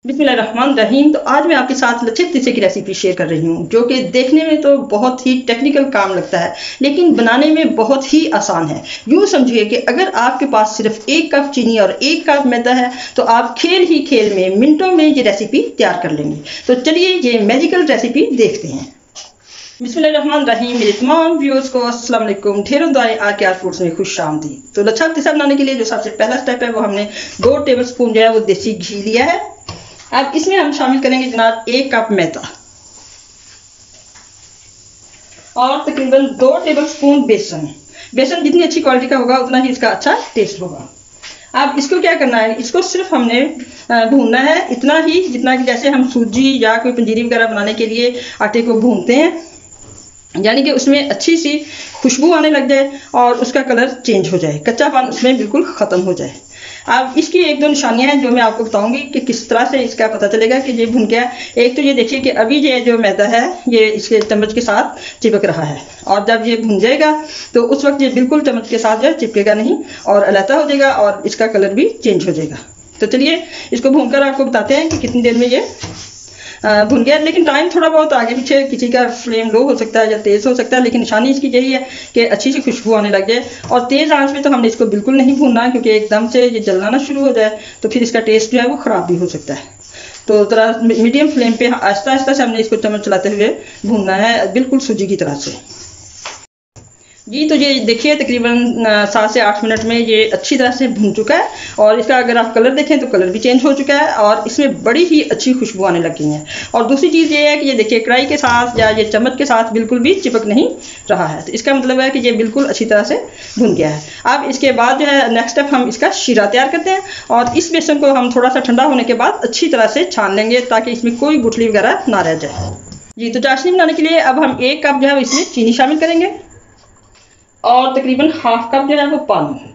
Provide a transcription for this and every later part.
बिस्मिल्लाहिर्रहमानिर्रहीम। तो आज मैं आपके साथ लच्छे तीसे की रेसिपी शेयर कर रही हूँ, जो कि देखने में तो बहुत ही टेक्निकल काम लगता है, लेकिन बनाने में बहुत ही आसान है। यूँ समझिए कि अगर आपके पास सिर्फ 1 कप चीनी और 1 कप मैदा है, तो आप खेल ही खेल में मिनटों में ये रेसिपी तैयार कर लेंगे। तो चलिए ये मैजिकल रेसिपी देखते हैं। बिस्मिल्लाहिर्रहमानिर्रहीम। मेरे तमाम व्यूअर्स को अस्सलाम वालेकुम। ढेरों दुआएं आके आज फूड्स में खुश आमदीद। तो लच्छा तीसा बनाने के लिए जो सबसे पहला स्टेप है, वो हमने 2 टेबल स्पून जो है वो देसी घी लिया है। अब इसमें हम शामिल करेंगे जनाब 1 कप मैदा और तकरीबन 2 टेबल स्पून बेसन। बेसन जितनी अच्छी क्वालिटी का होगा उतना ही इसका अच्छा टेस्ट होगा। अब इसको क्या करना है, इसको सिर्फ हमने भूनना है, इतना ही जितना कि जैसे हम सूजी या कोई पंजीरी वगैरह बनाने के लिए आटे को भूनते हैं, यानी कि उसमें अच्छी सी खुशबू आने लग जाए और उसका कलर चेंज हो जाए, कच्चापन उसमें बिल्कुल ख़त्म हो जाए। अब इसकी 1-2 निशानियां हैं जो मैं आपको बताऊंगी कि किस तरह से इसका पता चलेगा कि ये भुन गया। एक तो ये देखिए कि अभी ये जो मैदा है ये इसके चम्मच के साथ चिपक रहा है, और जब ये भुन जाएगा तो उस वक्त ये बिल्कुल चम्मच के साथ जो है चिपकेगा नहीं और अलहदा हो जाएगा और इसका कलर भी चेंज हो जाएगा। तो चलिए इसको भूनकर आपको बताते हैं कि कितनी देर में ये भुन गया। लेकिन टाइम थोड़ा बहुत आगे पीछे, किसी का फ्लेम लो हो सकता है या तेज़ हो सकता है, लेकिन निशानी इसकी यही है कि अच्छी सी खुशबू आने लग जाए। और तेज़ आंच में तो हमने इसको बिल्कुल नहीं भूनना, क्योंकि एकदम से ये जलना ना शुरू हो जाए तो फिर इसका टेस्ट जो है वो ख़राब भी हो सकता है। तो थोड़ा मीडियम फ्लेम पे आहिस्ता आहिस्ता से हमने इसको चम्मच चलाते हुए भूनना है, बिल्कुल सूजी की तरह से। जी तो ये देखिए तकरीबन 7 से 8 मिनट में ये अच्छी तरह से भुन चुका है, और इसका अगर आप कलर देखें तो कलर भी चेंज हो चुका है और इसमें बड़ी ही अच्छी खुशबू आने लग गई है। और दूसरी चीज़ ये है कि ये देखिए कढ़ाई के साथ या ये चम्मच के साथ बिल्कुल भी चिपक नहीं रहा है। तो इसका मतलब है कि ये बिल्कुल अच्छी तरह से भुन गया है। अब इसके बाद जो है नेक्स्ट स्टेप, हम इसका शीरा तैयार करते हैं, और इस बेसन को हम थोड़ा सा ठंडा होने के बाद अच्छी तरह से छान लेंगे ताकि इसमें कोई गुठली वगैरह ना रह जाए। जी तो चाशनी बनाने के लिए अब हम 1 कप जो है इसमें चीनी शामिल करेंगे और तकरीबन ½ कप जो है वो पानी।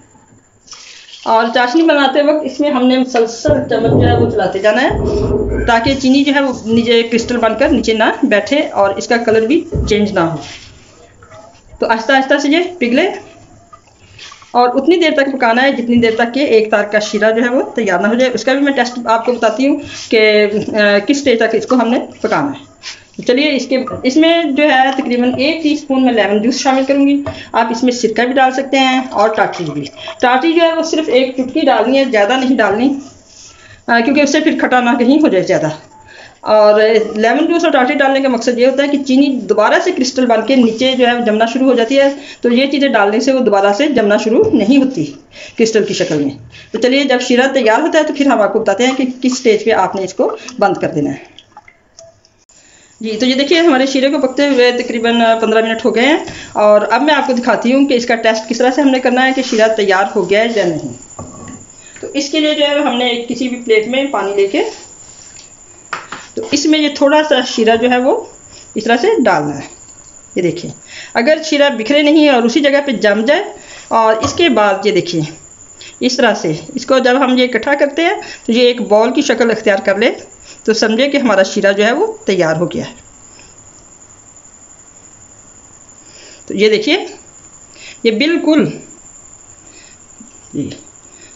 और चाशनी बनाते वक्त इसमें हमने मुसलसल चम्मच जो है वो चलाते जाना है ताकि चीनी जो है वो नीचे क्रिस्टल बनकर नीचे ना बैठे और इसका कलर भी चेंज ना हो। तो आहिस्ता आहिस्ता से ये पिघले और उतनी देर तक पकाना है जितनी देर तक कि एक तार का शीरा जो है वो तैयार ना हो जाए। उसका भी मैं टेस्ट आपको बताती हूँ कि किस स्टेज तक इसको हमने पकाना है। चलिए इसमें जो है तकरीबन 1 टीस्पून में लेमन जूस शामिल करूंगी। आप इसमें सिरका भी डाल सकते हैं और टाटरी भी। टाटरी जो है वो सिर्फ 1 चुटकी डालनी है, ज़्यादा नहीं डालनी, क्योंकि उससे फिर खटा ना कहीं हो जाए ज़्यादा। और लेमन जूस और टाटरी डालने का मकसद ये होता है कि चीनी दोबारा से क्रिस्टल बन के नीचे जो है जमना शुरू हो जाती है, तो ये चीज़ें डालने से वो दोबारा से जमना शुरू नहीं होती क्रिस्टल की शक्ल में। तो चलिए जब शीरा तैयार होता है तो फिर हम आपको बताते हैं कि किस स्टेज पर आपने इसको बंद कर देना है। जी तो ये देखिए हमारे शीरे को पकते हुए तकरीबन 15 मिनट हो गए हैं, और अब मैं आपको दिखाती हूँ कि इसका टेस्ट किस तरह से हमने करना है कि शीरा तैयार हो गया है या नहीं। तो इसके लिए जो है हमने किसी भी प्लेट में पानी लेके, तो इसमें ये थोड़ा सा शीरा जो है वो इस तरह से डालना है। ये देखिए अगर शीरा बिखरे नहीं और उसी जगह पे जम जाए, और इसके बाद ये देखिए इस तरह से इसको जब हम ये इकट्ठा करते हैं तो ये एक बॉल की शक्ल अख्तियार कर ले, तो समझे कि हमारा शीरा जो है वो तैयार हो गया है। तो ये देखिए ये बिल्कुल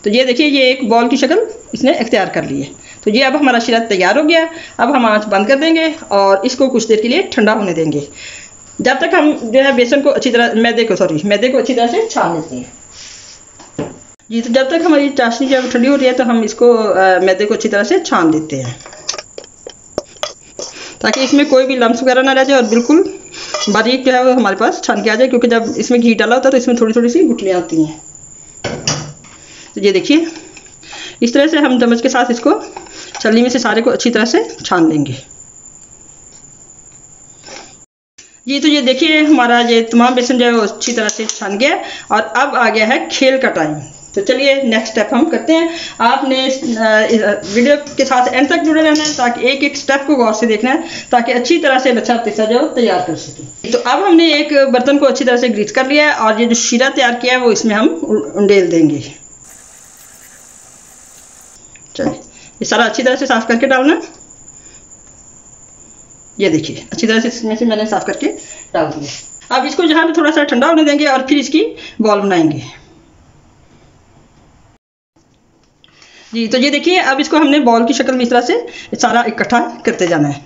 तो ये देखिए ये एक बॉल की शक्ल इसने अख्तियार कर ली है। तो ये अब हमारा शीरा तैयार हो गया। अब हम आंच बंद कर देंगे और इसको कुछ देर के लिए ठंडा होने देंगे, जब तक हम जो है बेसन को अच्छी तरह मैदे को अच्छी तरह से छान लेते हैं। जी तो जब तक हमारी चाशनी जब ठंडी हो रही है तो हम इसको मैदे को अच्छी तरह से छान लेते हैं, ताकि इसमें कोई भी लम्स वगैरह ना रह जाए और बिल्कुल बारीक जो है वो हमारे पास छान के आ जाए, क्योंकि जब इसमें घी डाला होता है तो इसमें थोड़ी थोड़ी सी गुठलियाँ आती हैं। तो ये देखिए इस तरह से हम चम्मच के साथ इसको छलनी में से सारे को अच्छी तरह से छान लेंगे। जी तो ये देखिए हमारा ये तमाम बेसन जो है वो अच्छी तरह से छान गया, और अब आ गया है खेल का टाइम। तो चलिए नेक्स्ट स्टेप हम करते हैं। आपने वीडियो के साथ एंड तक जुड़े रहना है, ताकि एक एक स्टेप को गौर से देखना है, ताकि अच्छी तरह से लच्छा तीसा जो तैयार कर सकें। तो अब हमने एक बर्तन को अच्छी तरह से ग्रीस कर लिया है, और ये जो शीरा तैयार किया है वो इसमें हम उंडेल देंगे। चलिए ये सारा अच्छी तरह से साफ करके डालना। ये देखिए अच्छी तरह से इसमें से मैंने साफ करके डाल दिया। अब इसको जहाँ पे थोड़ा सा ठंडा होने देंगे और फिर इसकी बॉल बनाएंगे। जी, तो ये देखिए अब इसको हमने बॉल की शक्ल में इस तरह से सारा इकट्ठा करते जाना है।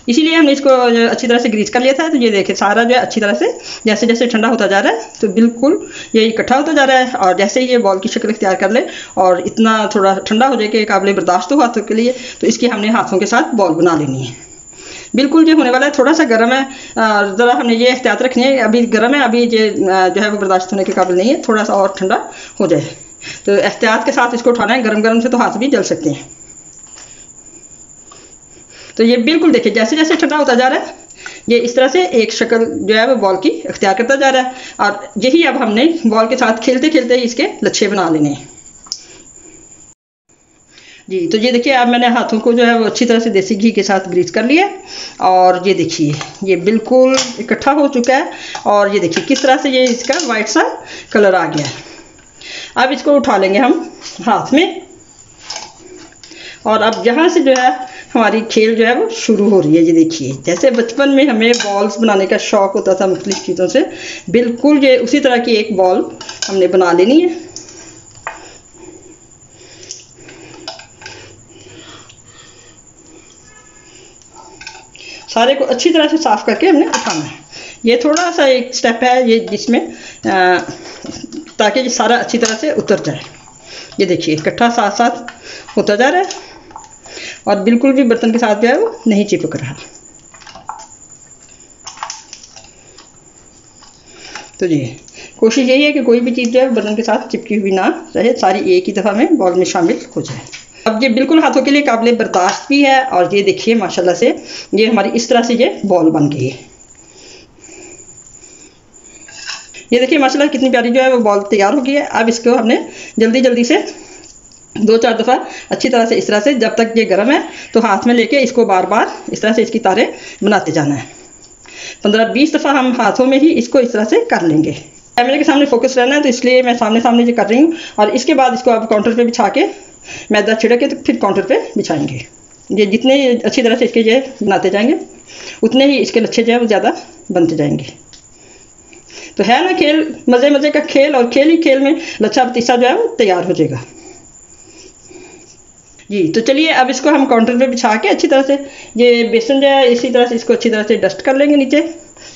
इसीलिए हमने इसको अच्छी तरह से ग्रीस कर लिया था। तो ये देखिए सारा जो है अच्छी तरह से जैसे जैसे ठंडा होता जा रहा है तो बिल्कुल ये इकट्ठा होता जा रहा है। और जैसे ही ये बॉल की शक्ल इख्तियार कर ले और इतना थोड़ा ठंडा हो जाए कि काबिल बर्दाश्त हो हाथों के लिए, तो इसकी हमने हाथों के साथ बॉल बना लेनी है। बिल्कुल ये होने वाला है, थोड़ा सा गर्म है, ज़रा हमने ये एहतियात रखनी है। अभी गर्म है, अभी ये जो है वो बर्दाश्त होने के काबिल नहीं है, थोड़ा सा और ठंडा हो जाए तो एहतियात के साथ इसको उठाना है। गरम गरम से तो हाथ भी जल सकते हैं। तो ये बिल्कुल देखिए जैसे जैसे ठंडा होता जा रहा है ये इस तरह से एक शक्ल जो है वो बॉल की इख्तियार करता जा रहा है। और यही अब हमने बॉल के साथ खेलते खेलते इसके लच्छे बना लेने हैं। जी, तो ये देखिए अब मैंने हाथों को जो है वो अच्छी तरह से देसी घी के साथ ग्रीस कर लिया और ये देखिए ये बिल्कुल इकट्ठा हो चुका है। और ये देखिए किस तरह से ये इसका वाइट सा कलर आ गया है। अब इसको उठा लेंगे हम हाथ में और अब यहाँ से जो है हमारी खेल जो है वो शुरू हो रही है। ये देखिए जैसे बचपन में हमें बॉल्स बनाने का शौक़ होता था मुख्तलिफ चीज़ों से, बिल्कुल ये उसी तरह की एक बॉल हमने बना लेनी है। सारे को अच्छी तरह से साफ़ करके हमने उठाना है। ये थोड़ा सा एक स्टेप है ये जिसमें ताकि ये सारा अच्छी तरह से उतर जाए। ये देखिए इकट्ठा साथ साथ होता जा रहा है और बिल्कुल भी बर्तन के साथ जो है वो नहीं चिपक रहा। तो जी कोशिश यही है कि कोई भी चीज़ जो है बर्तन के साथ चिपकी हुई ना रहे, सारी एक ही दफ़ा में बॉल में शामिल हो जाए। अब ये बिल्कुल हाथों के लिए काबिल बर्दाश्त भी है। और ये देखिए माशाल्लाह से ये हमारी इस तरह से ये बॉल बन गई है। ये देखिए माशाल्लाह कितनी प्यारी जो है वो बॉल तैयार हो गई है। अब इसको हमने जल्दी जल्दी से 2-4 दफ़ा अच्छी तरह से इस तरह से जब तक ये गर्म है तो हाथ में लेके इसको बार बार इस तरह से इसकी तारें बनाते जाना है। 15-20 दफ़ा हम हाथों में ही इसको इस तरह से कर लेंगे। कैमरे के सामने फोकस रहना है तो इसलिए मैं सामने सामने ये कर रही हूँ। और इसके बाद इसको आप काउंटर पे बिछा के मैदा छिड़क के तो फिर काउंटर पे बिछाएंगे। ये जितने अच्छी तरह से इसके ये बनाते जाएंगे उतने ही इसके लच्छे जो है वो ज़्यादा बनते जाएंगे। तो है ना खेल, मज़े मज़े का खेल, और खेल ही खेल में लच्छा पतीसा जो है वो तैयार हो जाएगा। जी, तो चलिए अब इसको हम काउंटर पे बिछा के अच्छी तरह से ये बेसन जो है इसी तरह से इसको अच्छी तरह से डस्ट कर लेंगे नीचे,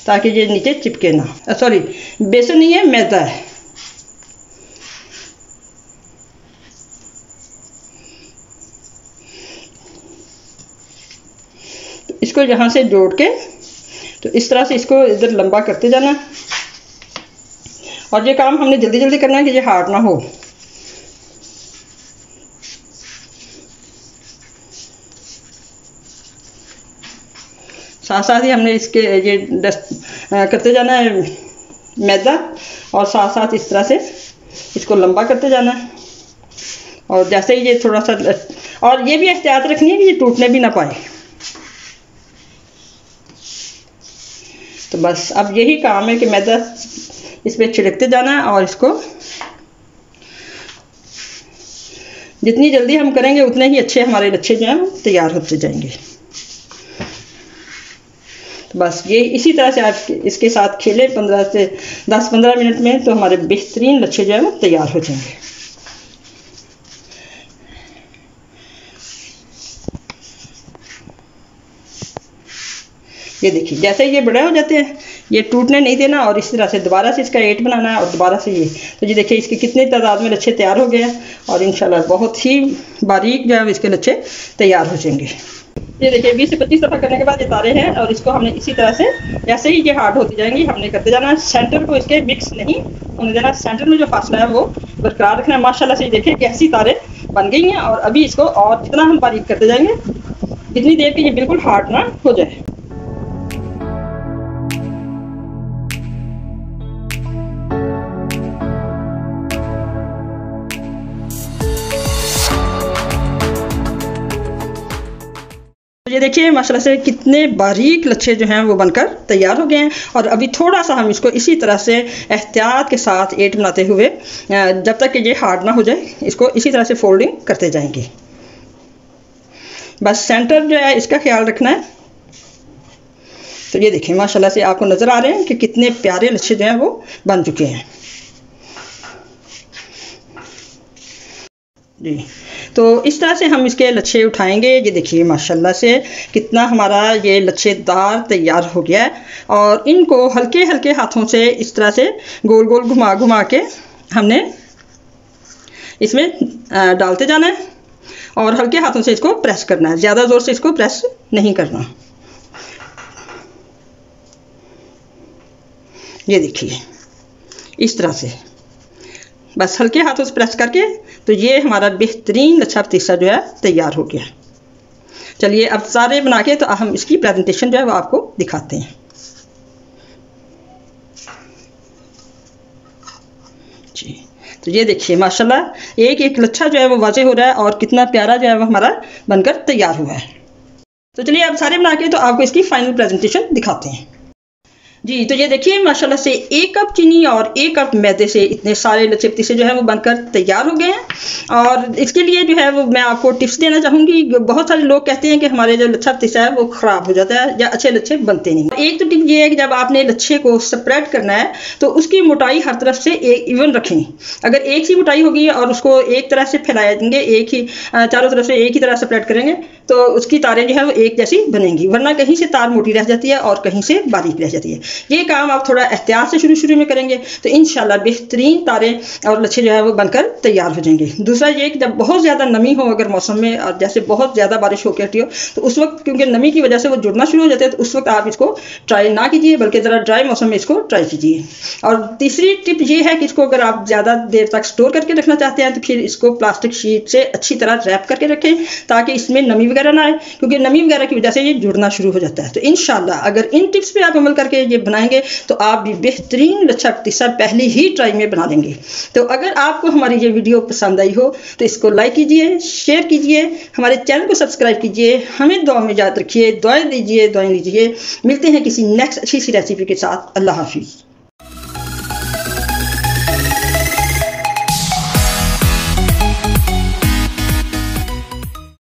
ताकि ये नीचे चिपके ना। सॉरी, बेसन नहीं है, मैदा है। तो इसको यहाँ से जोड़ के तो इस तरह से इसको इधर लंबा करते जाना। और ये काम हमने जल्दी जल्दी करना है कि ये हार्ड ना हो। साथ साथ ही हमने इसके ये डस्ट करते जाना है मैदा, और साथ साथ इस तरह से इसको लंबा करते जाना है। और जैसे ही ये थोड़ा सा, और ये भी एहतियात रखनी है कि ये टूटने भी ना पाए। तो बस अब यही काम है कि मैदा इस पर छिड़कते जाना है और इसको जितनी जल्दी हम करेंगे उतने ही अच्छे हमारे लच्छे जो हैं वो तैयार होते जाएंगे। तो बस ये इसी तरह से आप इसके साथ खेलें 15 से 10-15 मिनट में, तो हमारे बेहतरीन लच्छे जो है वो तैयार हो जाएंगे। ये देखिए जैसे ये बड़े हो जाते हैं ये टूटने नहीं देना, और इस तरह से दोबारा से इसका 8 बनाना है और दोबारा से ये। तो ये देखिए इसके कितने तादाद में लच्छे तैयार हो गए हैं, और इंशाल्लाह बहुत ही बारीक जो है इसके लच्छे तैयार हो जाएंगे। ये देखिए 20 से 25 दफ़ा करने के बाद ये तारे हैं, और इसको हमने इसी तरह से जैसे ही ये हार्ड होती जाएंगी हमने करते जाना है। सेंटर को इसके मिक्स नहीं होने देना, सेंटर में जो फासला है वो बरकरार रखना है। माशाल्लाह से देखिए कैसी तारे बन गई हैं। और अभी इसको और जितना हम बारीक करते जाएंगे इतनी देर कि ये बिल्कुल हार्ड ना हो जाए। ये देखिए माशाल्लाह से कितने बारीक लच्छे जो हैं वो बनकर तैयार हो गए हैं। और अभी थोड़ा सा हम इसको इसी तरह से एहतियात के साथ 8 बनाते हुए जब तक कि ये हार्ड ना हो जाए इसको इसी तरह से फोल्डिंग करते जाएंगे। बस सेंटर जो है इसका ख्याल रखना है। तो ये देखिए माशाल्लाह से आपको नज़र आ रहे हैं कि कितने प्यारे लच्छे जो हैं वो बन चुके हैं। जी, तो इस तरह से हम इसके लच्छे उठाएंगे। ये देखिए माशाल्लाह से कितना हमारा ये लच्छेदार तैयार हो गया है। और इनको हल्के हल्के हाथों से इस तरह से गोल गोल घुमा घुमा के हमने इसमें डालते जाना है और हल्के हाथों से इसको प्रेस करना है, ज़्यादा ज़ोर से इसको प्रेस नहीं करना। ये देखिए इस तरह से बस हल्के हाथों से प्रेस करके, तो ये हमारा बेहतरीन लच्छा पतीसा जो है तैयार हो गया। चलिए अब सारे बना के तो हम इसकी प्रेजेंटेशन जो है वो आपको दिखाते हैं जी। तो ये देखिए माशाल्लाह एक एक लच्छा जो है वो वाज़े हो रहा है और कितना प्यारा जो है वो हमारा बनकर तैयार हुआ है। तो चलिए अब सारे बना के तो आपको इसकी फाइनल प्रेजेंटेशन दिखाते हैं जी। तो ये देखिए माशाल्लाह से 1 कप चीनी और 1 कप मैदे से इतने सारे लच्छे पतीसे जो है वो बनकर तैयार हो गए हैं। और इसके लिए जो है वो मैं आपको टिप्स देना चाहूँगी। बहुत सारे लोग कहते हैं कि हमारे जो लच्छा पतीसा है वो ख़राब हो जाता है या अच्छे लच्छे बनते नहीं। एक तो टिप ये है कि जब आपने लच्छे को स्प्रेड करना है तो उसकी मोटाई हर तरफ से एक इवन रखें। अगर एक ही मोटाई होगी और उसको एक तरह से फैलाया देंगे, एक ही चारों तरफ से एक ही तरह स्प्रेड करेंगे तो उसकी तारें जो है वो एक जैसी बनेंगी, वरना कहीं से तार मोटी रह जाती है और कहीं से बारीक रह जाती है। ये काम आप थोड़ा एहतियात से शुरू में करेंगे तो इंशाल्लाह बेहतरीन तारें और लच्छे जो है वो बनकर तैयार हो जाएंगे। दूसरा ये कि जब बहुत ज़्यादा नमी हो अगर मौसम में, और जैसे बहुत ज़्यादा बारिश होकर हटी हो, तो उस वक्त क्योंकि नमी की वजह से वो जुड़ना शुरू हो जाते हैं, तो उस वक्त आप इसको ट्राई ना कीजिए बल्कि ज़रा ड्राई मौसम में इसको ट्राई कीजिए। और तीसरी टिप ये है कि इसको अगर आप ज़्यादा देर तक स्टोर करके रखना चाहते हैं तो फिर इसको प्लास्टिक शीट से अच्छी तरह रैप करके रखें ताकि इसमें नमी वगैरह ना आए, क्योंकि नमी वगैरह की वजह से ये जुड़ना शुरू हो जाता है। तो इंशाल्लाह अगर इन टिप्स पे आप अमल करके ये बनाएंगे तो आप भी बेहतरीन लच्छा पतीसा पहली ही ट्राई में बना लेंगे। तो अगर आपको हमारी ये वीडियो पसंद आई हो तो इसको लाइक कीजिए, शेयर कीजिए, हमारे चैनल को सब्सक्राइब कीजिए, हमें दुआ में याद रखिए, दुआएं दीजिए, दुआएं लीजिए। मिलते हैं किसी नेक्स्ट अच्छी सी रेसिपी के साथ। अल्लाह हाफिज़।